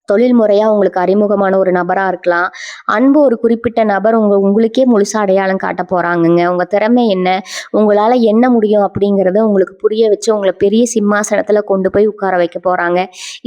தொழில் முறையா உங்களுக்கு அறிமுகமான ஒரு நபரா இருக்கலாம். அன்பு ஒரு குறிப்பிட்ட நபர் உங்களுக்கே முழுசா அடையாளம் காட்ட போறாங்கங்க. உங்க திறமை என்ன, உங்களால என்ன முடியும் அப்படிங்கறத உங்களுக்கு புரிய வச்சு உங்களை பெரிய சிம்மாசனத்துல கொண்டு போய் உட்கார வைக்க போறாங்க.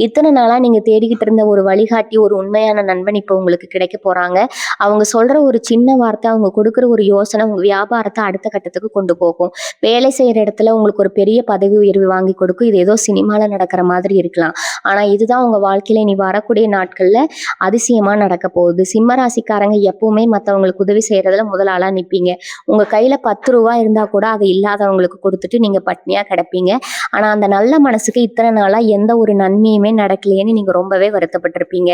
இத்தனை நாளா நீங்க தேடிக்கிட்டு இருந்த ஒரு வழிகாட்டி, ஒரு உண்மையான நண்பன் இப்போ உங்களுக்கு கிடைக்க போறாங்க. அவங்க சொல்ற ஒரு சின்ன வார்த்தை, அவங்க கொடுக்குற ஒரு யோசனை உங்க வியாபாரத்தை அடுத்த கட்டத்துக்கு கொண்டு போகும். வேலை செய்யற இடத்துல உங்களுக்கு ஒரு பெரிய பதவி உயர்வு வாங்கி கொடுக்கும். இது ஏதோ சினிமால நடக்கிற மாதிரி இருக்கலாம். ஆனா இதுதான் உங்க வாழ்க்கையில நீ வரக்கூடிய நாட்கள்ல அதிசயமா நடக்க போகுது. சிம்ம ராசிக்காரங்க எப்பவுமே மத்தவங்களுக்கு உதவி செய்யறதுல முதல் ஆளா நிப்பீங்க. உங்க கையில 10 ரூபாய் இருந்தா கூட அதை இல்லாதவங்களுக்கு கொடுத்துட்டு நீங்க பட்னியா கிடப்பீங்க. ஆனா அந்த நல்ல மனசுக்கு இத்தனை நாளா எந்த ஒரு நன்மையுமே நடக்கலையேன்னு நீங்க ரொம்பவே வருத்தப்பட்டிருப்பீங்க.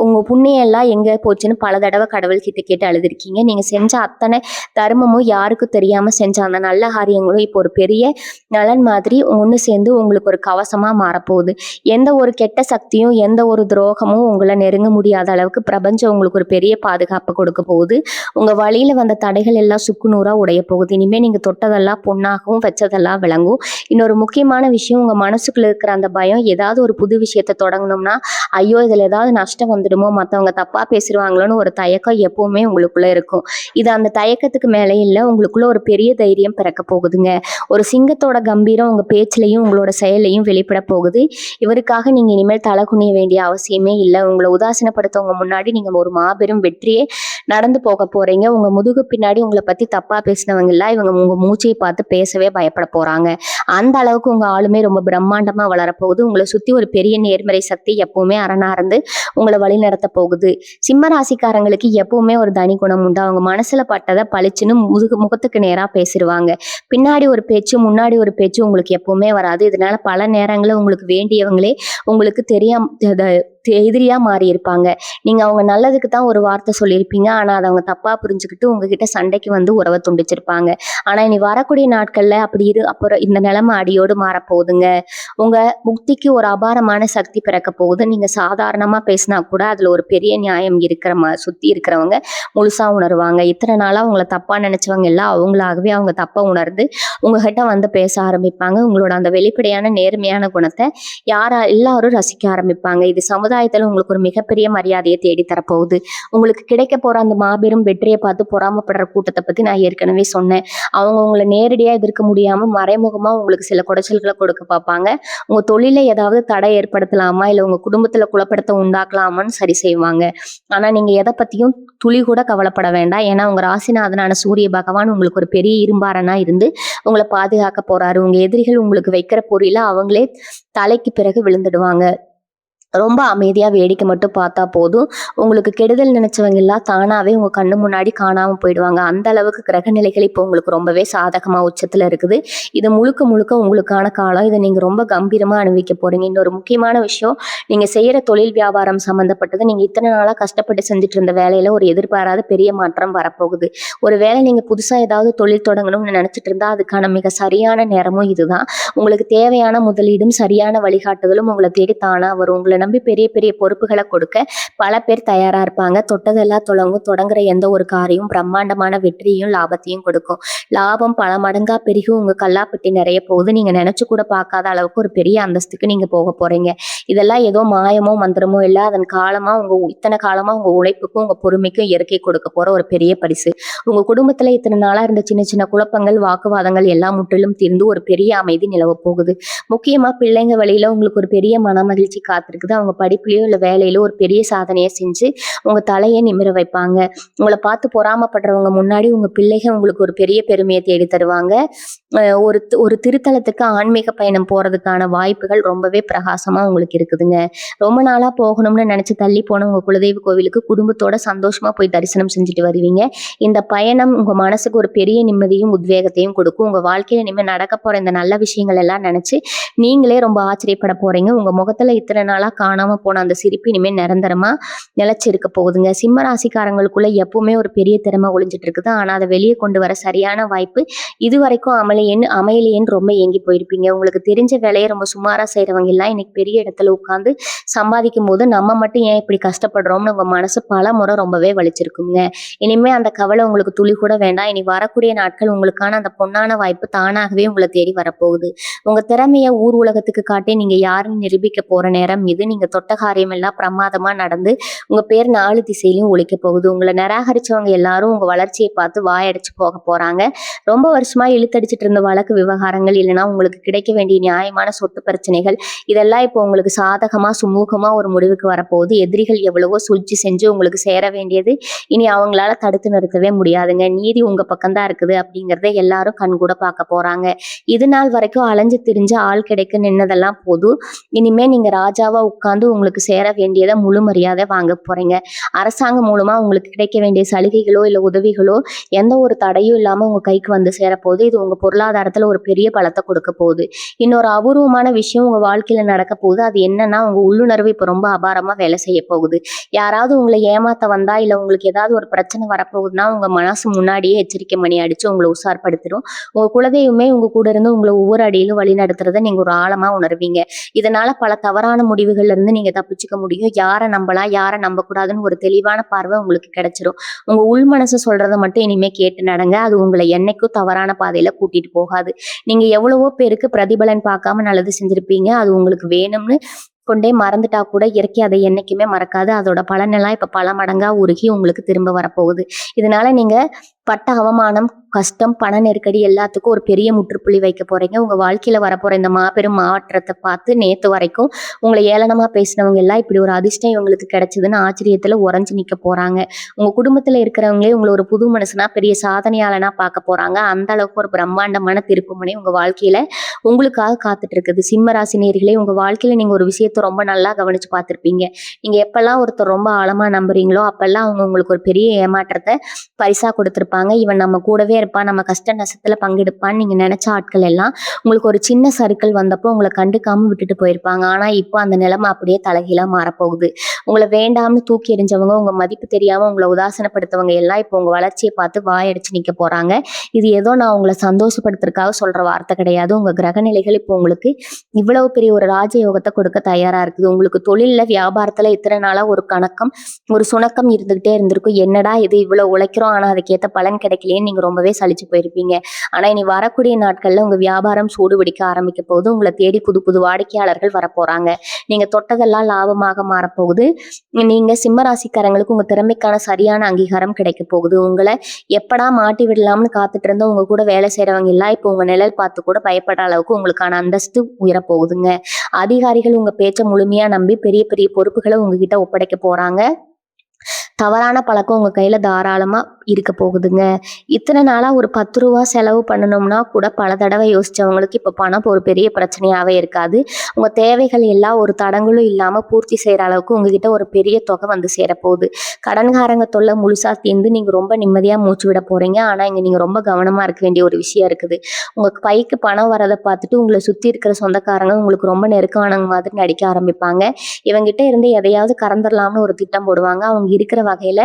உங்க புண்ணியம் எல்லாம் எங்க போச்சுன்னு பல தடவை கடவுள் கிட்ட கேட்டு அழுதுருக்கீங்க. நீங்க செஞ்ச அத்தனை தர்மமும் யாருக்கும் தெரியாம செஞ்ச அந்த நல்ல காரியங்களும் இப்போ ஒரு பெரிய நலன் மாதிரி ஒன்று சேர்ந்து உங்களுக்கு ஒரு கவசமா மாறப்போகுது. எந்த ஒரு கெட்ட சக்தியும் எந்த ஒரு துரோகமும் உங்களை நெருங்க முடியாத அளவுக்கு பிரபஞ்சம் உங்களுக்கு ஒரு பெரிய பாதுகாப்பு கொடுக்க போகுது. உங்க வழியில வந்த தடைகள் எல்லாம் சுக்குநூறா உடைய போகுது. இனிமே நீங்க தொட்டதெல்லாம் பொண்ணாகவும் வச்சதெல்லாம் விளங்கும். இன்னொரு முக்கியமான விஷயம், உங்க மனசுக்குள்ள இருக்கிற அந்த பயம், ஏதாவது ஒரு புது விஷயத்தை தொடங்கணும்னா ஐயோ இதுல ஏதாவது நஷ்டம் வந்துடுமோ, மற்றவங்க தப்பா பேசிடுவாங்களோன்னு ஒரு தயக்கம் எப்பவுமே உங்களுக்குள்ள இருக்கும். இது அந்த தயக்கத்துக்கு மேலே இல்லை, உங்களுக்குள்ள ஒரு பெரிய தைரியம் பிறக்க போகுதுங்க. ஒரு சிங்கத்தோட கம்பீரம் உங்க பேச்சிலையும் உங்களோட செயலையும் வெளிப்பட போகுது. இவருக்காக நீங்க இனிமேல் தலை குனிய வேண்டிய அவசியமே இல்லை. உங்களை உதாசீனப்படுத்தவங்க முன்னாடி நீங்க ஒரு மாபெரும் வெற்றியே நடந்து போக போறீங்க. உங்க முதுகு பின்னாடி உங்களை பத்தி தப்பா பேசினவங்க எல்லாம் இவங்க உங்க மூச்சையை பார்த்து பேசவே பயப்பட போறாங்க. அந்த அளவுக்கு உங்க ஆளுமே ரொம்ப பிரம்மாண்டமா வளரப்போகுது. உங்களை சுத்தி ஒரு பெரிய நேர்மறை சக்தி எப்பவுமே அரணா இருந்து உங்களை வழி நடத்த போகுது. சிம்ம ராசிக்காரங்களுக்கு எப்பவுமே ஒரு தனி குணம் உண்டு. அவங்க மனசுல பட்டதை பளிச்சுன்னு முகத்துக்கு நேரா பேசிடுவாங்க. பின்னாடி ஒரு பேச்சு முன்னாடி ஒரு பேச்சு உங்களுக்கு எப்பவுமே வராது. இதனால பல நேரங்களில் உங்களுக்கு வேண்டியவங்களே உங்களுக்கு எதிரியா மாறி இருப்பாங்க. நீங்க அவங்க நல்லதுக்கு தான் ஒரு வார்த்தை சொல்லியிருப்பீங்க. ஆனா அதை அவங்க தப்பா புரிஞ்சுக்கிட்டு உங்ககிட்ட சண்டைக்கு வந்து உறவை துண்டிச்சிருப்பாங்க. ஆனா இனி வரக்கூடிய நாட்கள்ல அப்புறம் இந்த நிலைமை அடியோடு மாறப்போகுதுங்க. உங்க முக்திக்கு ஒரு அபாரமான சக்தி பிறக்க போகுது. நீங்க சாதாரணமா பேசினா கூட அதுல ஒரு பெரிய நியாயம் சுத்தி இருக்கிறவங்க முழுசா உணர்வாங்க. இத்தனை நாளா உங்களை தப்பா நினைச்சவங்க எல்லாம் அவங்களாகவே அவங்க தப்பா உணர்ந்து உங்ககிட்ட வந்து பேச ஆரம்பிப்பாங்க. உங்களோட அந்த வெளிப்படையான நேர்மையான குணத்தை எல்லாரும் ரசிக்க ஆரம்பிப்பாங்க. இது சமுதாயத்துல உங்களுக்கு ஒரு மிகப்பெரிய மரியாதையை தேடி தரப்போகுது. உங்களுக்கு கிடைக்க போற அந்த மாபெரும் வெற்றியை பார்த்து பொறாமப்படுற கூட்டத்தை பத்தி நான் ஏற்கனவே சொன்னேன். அவங்க உங்களை நேரடியா எதிர்க்க முடியாம மறைமுகமா உங்களுக்கு சில குடைச்சல்களை கொடுக்க பார்ப்பாங்க. உங்க தொழில ஏதாவது தடை ஏற்படுத்தலாமா, இல்ல உங்க குடும்பத்துல குழப்பத்தை உண்டாக்கலாமான்னு சரி செய்வாங்க. ஆனா நீங்க எதை பத்தியும் துளி கூட கவலைப்பட வேண்டாம். ஏன்னா உங்க ராசிநாதனான சூரிய பகவான் உங்களுக்கு ஒரு பெரிய இரும்பாரனா இருந்து உங்களை பாதுகாக்க போறாரு. உங்க எதிரிகள் உங்களுக்கு வைக்கிற பொறியில அவங்களே தலைக்கு பிறகு விழுந்துடுவாங்க. ரொம்ப அமைதியா வேடிக்கை மட்டும் பார்த்தா போதும். உங்களுக்கு கெடுதல் நினைச்சவங்க எல்லாம் தானாவே உங்க கண்ணு முன்னாடி காணாம போயிடுவாங்க. அந்த அளவுக்கு கிரக நிலைகள் இப்போ உங்களுக்கு ரொம்பவே சாதகமா உச்சத்துல இருக்குது. இது முழுக்க முழுக்க உங்களுக்கான காலம். இதை நீங்க ரொம்ப கம்பீரமா அனுபவிக்க போறீங்க. இன்னொரு முக்கியமான விஷயம், நீங்க செய்யற தொழில் வியாபாரம் சம்பந்தப்பட்டது நீங்க இத்தனை நாளா கஷ்டப்பட்டு செஞ்சுட்டு இருந்த வேலையில ஒரு எதிர்பாராத பெரிய மாற்றம் வரப்போகுது. ஒரு வேளை நீங்க புதுசா ஏதாவது தொழில் தொடங்கணும்னு நினைச்சிட்டு இருந்தா அதுக்கான மிக சரியான நேரமும் இதுதான். உங்களுக்கு தேவையான முதலீடும் சரியான வழிகாட்டுதலும் உங்களை தேடி தானா வரும். உங்களை நம்பி பெரிய பெரிய பொறுப்புகளை கொடுக்க பல பேர் தயாரா இருப்பாங்க. தொட்டதெல்லாம் தொடங்கும். தொடங்குற எந்த ஒரு காரியம் பிரம்மாண்டமான வெற்றியும் லாபத்தையும் கொடுக்கும். லாபம் பல மடங்கா பெருகி உங்க கல்லாப்பட்டி நிறைய போகுது. நீங்க நினைச்சு கூட பார்க்காத அளவுக்கு ஒரு பெரிய அந்தஸ்துக்கு நீங்க போக போறீங்க. இதெல்லாம் ஏதோ மாயமோ மந்திரமோ இல்ல, அதன் காலமா இத்தனை காலமா உங்க உழைப்புக்கும் உங்க பொறுமைக்கும் இயற்கை கொடுக்க போற ஒரு பெரிய பரிசு. உங்க குடும்பத்துல இத்தனை நாளா இருந்த சின்ன சின்ன குழப்பங்கள் வாக்குவாதங்கள் எல்லாம் முற்றிலும் தீர்ந்து ஒரு பெரிய அமைதி நிலவ போகுது. முக்கியமா பிள்ளைங்க வழியில உங்களுக்கு ஒரு பெரிய மன மகிழ்ச்சி காத்திருக்குது. அவங்க படிப்புலயோ இல்ல வேலையிலோ ஒரு பெரிய சாதனையை செஞ்சு உங்க தலையை நிமிர வைப்பாங்க. உங்களை பார்த்து பொறாமப்படுறவங்க முன்னாடி உங்க பிள்ளைகள் உங்களுக்கு ஒரு பெரிய பெருமையை தேடி தருவாங்க. ஒரு திருத்தலத்துக்கு ஆன்மீக பயணம் போறதுக்கான வாய்ப்புகள் ரொம்பவே பிரகாசமா உங்களுக்கு இருக்குதுங்க. ரொம்ப நாளா போகணும்னு நினைச்சு தள்ளி போன உங்க குலதெய்வ கோவிலுக்கு குடும்பத்தோட சந்தோஷமா போய் தரிசனம் செஞ்சுட்டு வருவீங்க. இந்த பயணம் உங்க மனசுக்கு ஒரு பெரிய நிம்மதியும் உத்வேகத்தையும் கொடுக்கும். உங்க வாழ்க்கையில இனிமே நடக்க போற இந்த நல்ல விஷயங்கள் எல்லாம் நினைச்சு நீங்களே ரொம்ப ஆச்சரியப்பட போறீங்க. உங்க முகத்துல இத்தனை நாளா காணாம போன அந்த சிரிப்பு இனிமே நிரந்தரமா நிலைச்சிருக்க போகுதுங்க. சிம்ம ராசிக்காரங்களுக்குள்ள எப்பவுமே ஒரு பெரிய திறமை ஒளிஞ்சிட்டு இருக்குது. ஆனா அதை வெளியே கொண்டு வர சரியான வாய்ப்பு இது வரைக்கும் அமையலையேன்னு ரொம்ப ஏங்கி போயிருப்பீங்க. உங்களுக்கு தெரிஞ்ச வேலையை ரொம்ப சுமாரா செய்யறவங்க எல்லாம் இன்னைக்கு பெரிய இடத்துல உட்கார்ந்து சம்பாதிக்கும் போது நம்ம மட்டும் ஏன் இப்படி கஷ்டப்படுறோம்னு உங்க மனசு பல முறை ரொம்பவே வலிச்சிருக்குங்க. இனிமே அந்த கவலை உங்களுக்கு துளி கூட வேண்டாம். இனி வரக்கூடிய நாட்கள் உங்களுக்கான அந்த பொன்னான வாய்ப்பு தானாகவே உங்களை தேடி வரப்போகுது. உங்க திறமைய ஊர் உலகத்துக்கு காட்டி நீங்க யாருன்னு நிரூபிக்க போற நேரம் இது. நீங்க தொட்ட காரியம் எல்லாம் பிரமாதமா நடந்து உங்க பேர் 4 திசையிலும் ஒலிக்க போகுது. உங்களை நிராகரிச்சவங்க எல்லாரும் உங்க வளர்ச்சியை பார்த்து வாயடிச்சு போக போறாங்க. ரொம்ப வருஷமா இழுத்தடிச்சிட்டு இருந்த வழக்கு விவகாரங்கள் இல்லைன்னா உங்களுக்கு கிடைக்க வேண்டிய நியாயமான சொத்து பிரச்சனைகள் இதெல்லாம் இப்போ உங்களுக்கு சாதகமா சுமூகமா ஒரு முடிவுக்கு வரப்போகுது. எதிரிகள் எவ்வளவோ சூழ்ச்சி செஞ்சு உங்களுக்கு சேர வேண்டியது இனி அவங்களால தடுத்து நிறுத்தவே முடியாதுங்க. நீதி உங்க பக்கம்தான் இருக்குது அப்படிங்கறத எல்லாரும் கண்கூட பார்க்க போறாங்க. இது நாள் வரைக்கும் அலைஞ்சு திரிஞ்சு ஆள் கிடைக்க நின்னதெல்லாம் போதும். இனிமே நீங்க ராஜாவா உட்கார்ந்து உங்களுக்கு சேர வேண்டியதை முழு மரியாதை வாங்க போறீங்க. அரசாங்கம் மூலமா உங்களுக்கு கிடைக்க வேண்டிய சலுகைகளோ இல்ல உதவிகளோ எந்த ஒரு தடையும் இல்லாம உங்க கைக்கு வந்து சேரப்போகுது. இது உங்க பொருளாதாரத்துல ஒரு பெரிய பலத்தை கொடுக்க போகுது. இன்னொரு அபூர்வமான விஷயம் உங்க வாழ்க்கையில நடக்க போகுது. அது என்னன்னா உங்க உள்ளுணர்வு இப்ப ரொம்ப அபாரமா வேலை செய்ய போகுது. யாராவது உங்களை ஏமாத்த வந்தா இல்ல உங்களுக்கு ஏதாவது ஒரு பிரச்சனை வரப்போகுதுன்னா உங்க மனசு முன்னாடியே எச்சரிக்கை மணி அடிச்சு உங்களை உஷார்படுத்திடும். உங்க குலதெய்வமே உங்க கூட இருந்து உங்களை ஒவ்வொரு அடியிலும் வழி நடத்துறத நீங்க ஒரு ஆழமா உணர்வீங்க. இதனால பல தவறான முடிவுகள்ல இருந்து நீங்க தப்பிச்சுக்க முடியும். யாரை நம்பலாம் யாரை நம்ப கூடாதுன்னு ஒரு தெளிவான பார்வை உங்களுக்கு கிடைச்சிரும். உங்க உள் மனசு சொல்றதை மட்டும் இனிமே கேட்டு நடங்க. அது உங்களை என்னைக்கும் தவறான பாதையில கூட்டிட்டு போகாது. நீங்க எவ்வளவோ பேருக்கு பிரதிபலன் பார்க்காம நல்லது செஞ்சிருப்பீங்க. அது உங்களுக்கு வேணும்னு கொண்டே மறந்துட்டா கூட இயற்கை அதை என்னைக்குமே மறக்காது. அதோட பலனெல்லாம் இப்ப பல மடங்கா உருகி உங்களுக்கு திரும்ப வரப்போகுது. இதனால நீங்க பட்ட அவமானம் கஷ்டம் பண நெருக்கடி எல்லாத்துக்கும் ஒரு பெரிய முற்றுப்புள்ளி வைக்க போறீங்க. உங்க வாழ்க்கையில வரப்போற இந்த மாபெரும் மாற்றத்தை பார்த்து நேத்து வரைக்கும் உங்களை ஏளனமா பேசினவங்க எல்லாம் இப்படி ஒரு அதிர்ஷ்டம் இவங்களுக்கு கிடைச்சதுன்னு ஆச்சரியத்துல உறைஞ்சு நிக்க போறாங்க. உங்க குடும்பத்துல இருக்கிறவங்களே உங்களை ஒரு புது மனுஷனா பெரிய சாதனையாளனா பார்க்க போறாங்க. அந்த அளவுக்கு ஒரு பிரம்மாண்டமான திருப்புமுனை உங்க வாழ்க்கையில உங்களுக்காக காத்துட்டு இருக்குது. சிம்ம ராசி நேயர்களே, உங்க வாழ்க்கையில நீங்க ஒரு விஷயத்த ரொம்ப நல்லா கவனிச்சு பார்த்திருப்பீங்க. நீங்க எப்பெல்லாம் ஒருத்தர் ரொம்ப ஆழமா நம்புறீங்களோ அப்பெல்லாம் அவங்க உங்களுக்கு ஒரு பெரிய ஏமாற்றத்தை பரிசா கொடுத்திருப்பாங்க. இவன் நம்ம கூடவே இருப்பான், நம்ம கஷ்ட நஷ்டத்துல பங்கெடுப்பான்னு நீங்க நினைச்ச ஆட்கள் எல்லாம் உங்களுக்கு ஒரு சின்ன சறுக்கல் வந்தப்போ உங்களை கண்டுக்காம விட்டுட்டு போயிருப்பாங்க. ஆனா இப்போ அந்த நிலைமை அப்படியே தலைகீழா மாறப்போகுது. உங்களை வேண்டாம்னு தூக்கி எறிஞ்சவங்க, உங்க மதிப்பு தெரியாம உங்களை உதாசனப்படுத்தவங்க எல்லாம் இப்போ உங்க வளர்ச்சியை பார்த்து வாயடிச்சு நிக்க போறாங்க. இது ஏதோ நான் உங்களை சந்தோஷப்படுத்துறதுக்காக சொல்ற வார்த்தை கிடையாது. உங்க கிரகநிலைகள் இப்போ உங்களுக்கு இவ்வளவு பெரிய ஒரு ராஜயோகத்தை கொடுக்க தயாரா இருக்குது. உங்களுக்கு தொழில்ல வியாபாரத்துல இத்தனை நாளா ஒரு கணக்கம் ஒரு சுணக்கம் இருந்துகிட்டே இருந்திருக்கும். என்னடா இது இவ்வளவு உழைக்கிறோம் ஆனா அதுக்கேற்ற பலன் கிடைக்கலையேன்னு நீங்க ரொம்பவே சலிச்சு போயிருப்பீங்க. ஆனா இனி வரக்கூடிய நாட்கள்ல உங்க வியாபாரம் சூடு பிடிக்க ஆரம்பிக்க போகுது. உங்களை தேடி புது புது வாடிக்கையாளர்கள் வரப்போறாங்க. நீங்க தொட்டதெல்லாம் லாபமாக மாறப்போகுது. நீங்க சிம்ம ராசிக்காரங்களுக்கு உங்க திறமைக்கான சரியான அங்கீகாரம் கிடைக்க போகுது. உங்களை எப்படா மாட்டி விடலாம்னு காத்துட்டு இருந்த உங்க கூட வேலை செய்யறவங்க எல்லாம் இப்போ உங்க நிழல் பார்த்து கூட பயப்படுற அளவுக்கு உங்களுக்கான அந்தஸ்து உயரப்போகுதுங்க. அதிகாரிகள் உங்க பேச்சை முழுமையா நம்பி பெரிய பெரிய பொறுப்புகளை உங்ககிட்ட ஒப்படைக்க போறாங்க. தவறான பழக்கம் உங்க கையில தாராளமா இருக்க போகுதுங்க. இத்தனை நாளா ஒரு 10 ரூபா செலவு பண்ணணும்னா கூட பல தடவை யோசிச்சவங்களுக்கு இப்ப பணம் ஒரு பெரிய பிரச்சனையாவே இருக்காது. உங்க தேவைகள் எல்லாம் ஒரு தடங்களும் இல்லாம பூர்த்தி செய்யற அளவுக்கு உங்ககிட்ட ஒரு பெரிய தொகை வந்து சேரப்போகுது. கடன்காரங்க தொல்லை முழுசா தீர்ந்து நீங்க ரொம்ப நிம்மதியா மூச்சு விட போறீங்க. ஆனா இங்க நீங்க ரொம்ப கவனமா இருக்க வேண்டிய ஒரு விஷயம் இருக்குது. உங்க பைக்கு பணம் வரதை பார்த்துட்டு உங்களை சுத்தி இருக்கிற சொந்தக்காரங்க உங்களுக்கு ரொம்ப நெருக்கமானவங்க மாதிரி நடிக்க ஆரம்பிப்பாங்க. இவங்கிட்ட இருந்து எதையாவது கறந்துடலாம்னு ஒரு திட்டம் போடுவாங்க. அவங்க இருக்கிற வகையில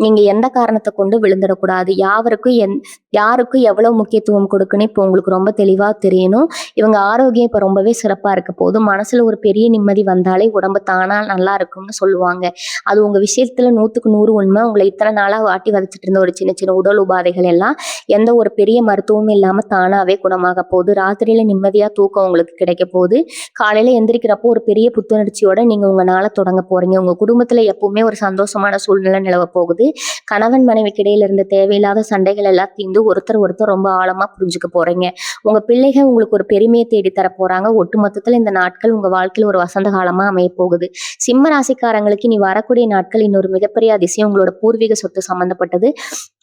நீங்க எந்த காரணத்தை கொண்டு விழுந்துடக்கூடாது. யாருக்கும் எவ்வளவு முக்கியத்துவம் கொடுக்குன்னு இப்போ உங்களுக்கு ரொம்ப தெளிவா தெரியணும். இவங்க ஆரோக்கியம் இப்ப ரொம்பவே சிறப்பா இருக்க போது. மனசுல ஒரு பெரிய நிம்மதி வந்தாலே உடம்பு தானா நல்லா இருக்கும்னு சொல்லுவாங்க. அது உங்க விஷயத்துல 100க்கு 100 உண்மை. உங்களை இத்தனை நாளா வாட்டி வதச்சிட்டு இருந்த ஒரு சின்ன சின்ன உடல் உபாதைகள் எல்லாம் எந்த ஒரு பெரிய மருத்துவமும் இல்லாம தானாவே குணமாக போகுது. ராத்திரியில நிம்மதியா தூக்கம் உங்களுக்கு கிடைக்க போகுது. காலையில எந்திரிக்கிறப்போ ஒரு பெரிய புத்துணர்ச்சியோட நீங்க உங்க நாளை தொடங்க போறீங்க. உங்க குடும்பத்துல எப்பவுமே ஒரு சந்தோஷமான சூழ்நிலை நிலவ போகுது. கணவன் மனைவிக்கு இடையில இருந்த தேவையில்லாத சண்டைகள் எல்லாம் தீர்ந்து ஒருத்தர் ரொம்ப ஆழமா புரிஞ்சுக்க போறீங்க. உங்க பிள்ளைகள் உங்களுக்கு ஒரு பெருமையை தேடி தர போறாங்க. ஒட்டுமொத்தத்துல இந்த நாட்கள் உங்க வாழ்க்கையில ஒரு வசந்த காலமா அமைய போகுது. சிம்ம ராசிக்காரங்களுக்கு இனி வரக்கூடிய நாட்கள் இன்னொரு மிகப்பெரிய அதிசயம். உங்களோட பூர்வீக சொத்து சம்பந்தப்பட்டது.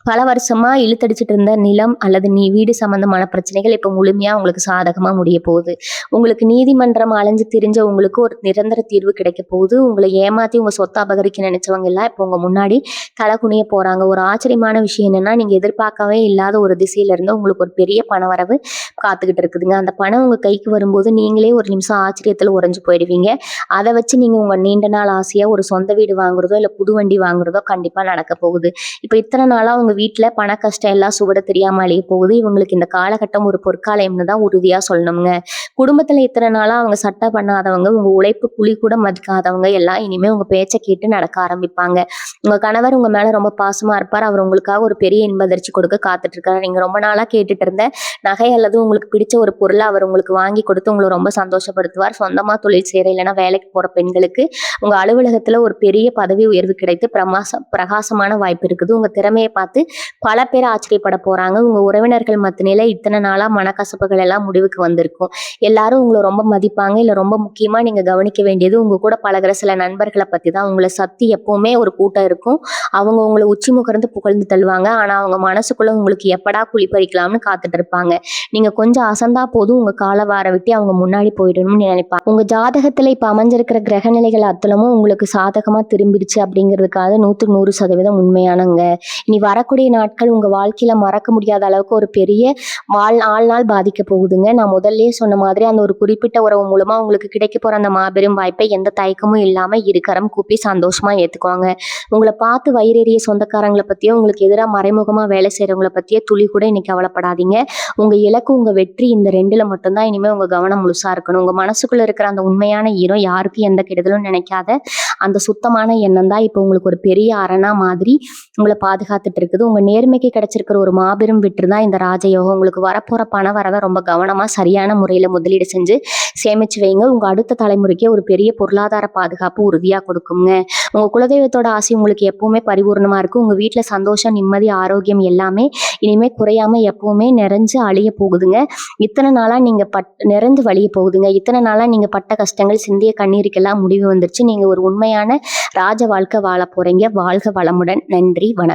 பல வருஷமா இழுத்தடிச்சிட்டு இருந்த நிலம் அல்லது வீடு சம்பந்தமான பிரச்சனைகள் இப்ப முழுமையா உங்களுக்கு சாதகமா முடிய போகுது. உங்களுக்கு நீதிமன்றம் அலைஞ்சு திரிஞ்ச உங்களுக்கு ஒரு நிரந்தர தீர்வு கிடைக்க போகுது. உங்களை ஏமாத்தி உங்க சொத்தை அபகரிக்க நினைச்சவங்க எல்லாம் இப்ப உங்க முன்னாடி தலை குனிய போறாங்க. ஒரு ஆச்சரியமான விஷயம் என்னன்னா, நீங்க எதிர்பார்க்கவே இல்லாத ஒரு திசையில இருந்து உங்களுக்கு ஒரு பெரிய பண வரவு காத்துக்கிட்டு இருக்குதுங்க. அந்த பணம் உங்க கைக்கு வரும்போது நீங்களே ஒரு நிமிஷம் ஆச்சரியத்துல உறைஞ்சு போயிடுவீங்க. அதை வச்சு நீங்க உங்க நீண்ட நாள் ஆசையா ஒரு சொந்த வீடு வாங்குறதோ இல்ல புது வண்டி வாங்குறதோ கண்டிப்பா நடக்க போகுது. இப்ப இத்தனை நாளா உங்க வீட்டுல பண கஷ்டம் எல்லாம் சுவட தெரியாம அழிய போகுது. இவங்களுக்கு இந்த காலகட்டம் ஒரு பொற்காலம்னு தான் உறுதியா சொல்லணுங்க. குடும்பத்துல இத்தனை நாளா அவங்க சட்டை பண்ணாதவங்க, உங்க உழைப்பு குழி கூட மதிக்காதவங்க எல்லாம் இனிமே உங்க பேச்சை கேட்டு நடக்க ஆரம்பிப்பாங்க. உங்க கணவர் உங்க மேல ரொம்ப பாசமா இருப்பார். அவர் உங்களுக்காக ஒரு பெரிய இன்ப அதிர்ச்சி கொடுக்க காத்துட்டு இருக்காரு. நீங்க ரொம்ப நாளா கேட்டுட்டு இருந்த நகை அல்லது உங்களுக்கு பிடிச்ச ஒரு பொருளை அவர் உங்களுக்கு வாங்கி கொடுத்து உங்களை ரொம்ப சந்தோஷப்படுத்துவார். சொந்தமா தொழில் செய்யற இல்லைன்னா வேலைக்கு போற பெண்களுக்கு உங்க அலுவலகத்துல ஒரு பெரிய பதவி உயர்வு கிடைத்து பிரகாசமான வாய்ப்பு இருக்குது. உங்க திறமையை பார்த்து பல பேர் ஆச்சரியப்பட போறாங்க. உங்க உறவினர்கள் மத்தியில இத்தனை நாளா மனக்கசப்புகள் எல்லாம் முடிவுக்கு வந்திருக்கும். எல்லாரும் உங்களை ரொம்ப மதிப்பாங்க. இல்ல ரொம்ப முக்கியமா நீங்க கவனிக்க வேண்டியது உங்க கூட பழகுற சில நண்பர்களை பத்தி தான். உங்களை சத்தி எப்பவுமே ஒரு கூட்டம் இருக்கும். அவங்க உங்களை உச்சி முகர்ந்து புகழ்ந்து தள்ளுவாங்க. ஆனா அவங்க மனசுக்குள்ள உங்களுக்கு எப்படா குழி பறிக்கலாம்னு காத்துட்டு இருப்பாங்க. நீங்க கொஞ்சம் அசந்தா போதும் உங்க காலை வார விட்டு அவங்க முன்னாடி போயிடணும்னு நினைப்பாங்க. உங்க ஜாதகத்துல இப்ப அமைஞ்சிருக்கிற கிரக நிலைகள் அத்தலமும் உங்களுக்கு சாதகமா திரும்பிடுச்சு அப்படிங்கிறதுக்காக 100% உண்மையானங்க. இனி வரக்கூடிய நாட்கள் உங்க வாழ்க்கையில மறக்க முடியாத அளவுக்கு ஒரு பெரிய வாழ்நாள் பாதிக்க போகுதுங்க. நான் முதல்லயே சொன்ன மாதிரி அந்த ஒரு குறிப்பிட்ட உறவு மூலமா உங்களுக்கு கிடைக்க போற அந்த மாபெரும் வாய்ப்பை எந்த தயக்கமும் இல்லாம இருக்கரம் கூப்பி சந்தோஷமா ஏத்துக்குவாங்க. உங்களை பார்த்து வயிறெறிய சொந்தக்காரங்களை பத்தியோ உங்களுக்கு எதிராக மறைமுகமா வேலை செய்யறவங்களை பத்தியோ துளி கூட இன்னைக்கு கவலைப்படாதீங்க. உங்க இலக்கு உங்க வெற்றி இந்த 2ல மட்டும்தான் இனிமே உங்க கவனம் முழுசா இருக்கணும். உங்க மனசுக்குள்ள இருக்கிற அந்த உண்மையான ஈரம், யாருக்கும் எந்த கெடுதலும் நினைக்காத அந்த சுத்தமான எண்ணம் தான் இப்போ உங்களுக்கு ஒரு பெரிய அரணா மாதிரி உங்களை பாதுகாத்துட்டு இருக்குது. உங்க நேர்மைக்கு கிடைச்சிருக்கிற ஒரு மாபெரும் வெற்றி தான் இந்த ராஜயோகம். உங்களுக்கு வரப்போற பண வரவை ரொம்ப கவனமா சரியான முறையில முதலீடு செஞ்சு சேமிச்சு வைங்க. உங்க அடுத்த தலைமுறைக்கு ஒரு பெரிய பொருளாதார பாதுகாப்பு உறுதியா கொடுக்குங்க. உங்க குலதெய்வத்தோட ஆசை உங்களுக்கு எப்பவுமே பரிபூர்ணமா இருக்கு. உங்க வீட்டுல சந்தோஷம், நிம்மதி, ஆரோக்கியம் எல்லாமே இனிமே குறையாம எப்பவுமே நிறைஞ்சு அழிய போகுதுங்க. இத்தனை நாளா நீங்க நிறைந்து வழிய போகுதுங்க. இத்தனை நாளா நீங்க பட்ட கஷ்டங்கள், சிந்திய கண்ணீருக்கெல்லாம் முடிவு வந்துருச்சு. நீங்க ஒரு உண்மையான ராஜ வாழ்க்கை வாழ போறீங்க. வாழ்க வளமுடன். நன்றி, வணக்கம்.